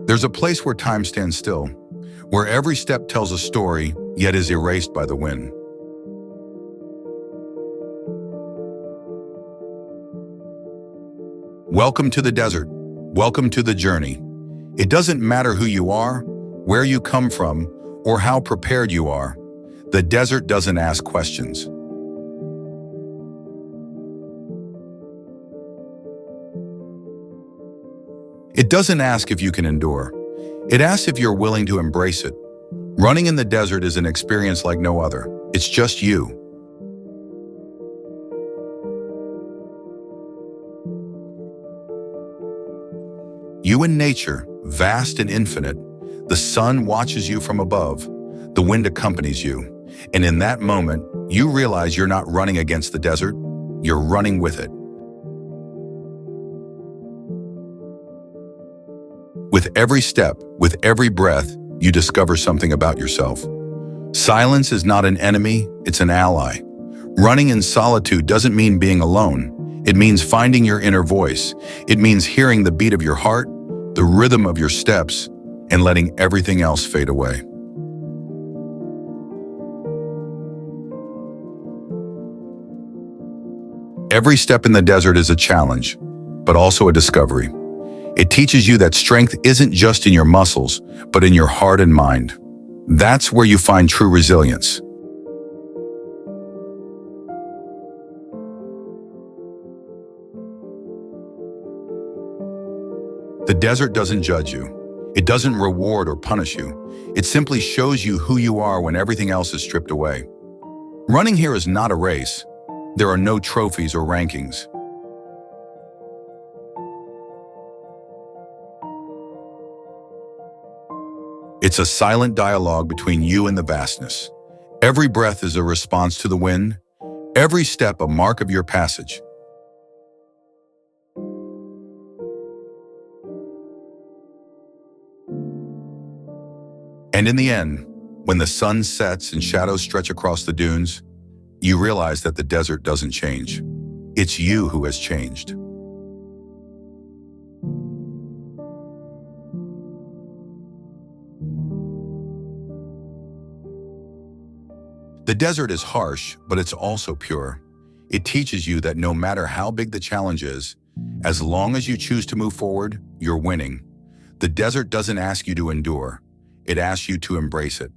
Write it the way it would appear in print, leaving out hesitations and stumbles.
There's a place where time stands still, where every step tells a story, yet is erased by the wind. Welcome to the desert. Welcome to the journey. It doesn't matter who you are, where you come from, or how prepared you are. The desert doesn't ask questions. It doesn't ask if you can endure. It asks if you're willing to embrace it. Running in the desert is an experience like no other. It's just you. You and nature, vast and infinite. The sun watches you from above. The wind accompanies you. And in that moment, you realize you're not running against the desert, you're running with it. With every step, with every breath, you discover something about yourself. Silence is not an enemy, it's an ally. Running in solitude doesn't mean being alone. It means finding your inner voice. It means hearing the beat of your heart, the rhythm of your steps, and letting everything else fade away. Every step in the desert is a challenge, but also a discovery. It teaches you that strength isn't just in your muscles, but in your heart and mind. That's where you find true resilience. The desert doesn't judge you. It doesn't reward or punish you. It simply shows you who you are when everything else is stripped away. Running here is not a race. There are no trophies or rankings. It's a silent dialogue between you and the vastness. Every breath is a response to the wind, every step a mark of your passage. And in the end, when the sun sets and shadows stretch across the dunes, you realize that the desert doesn't change. It's you who has changed. The desert is harsh, but it's also pure. It teaches you that no matter how big the challenge is, as long as you choose to move forward, you're winning. The desert doesn't ask you to endure. It asks you to embrace it.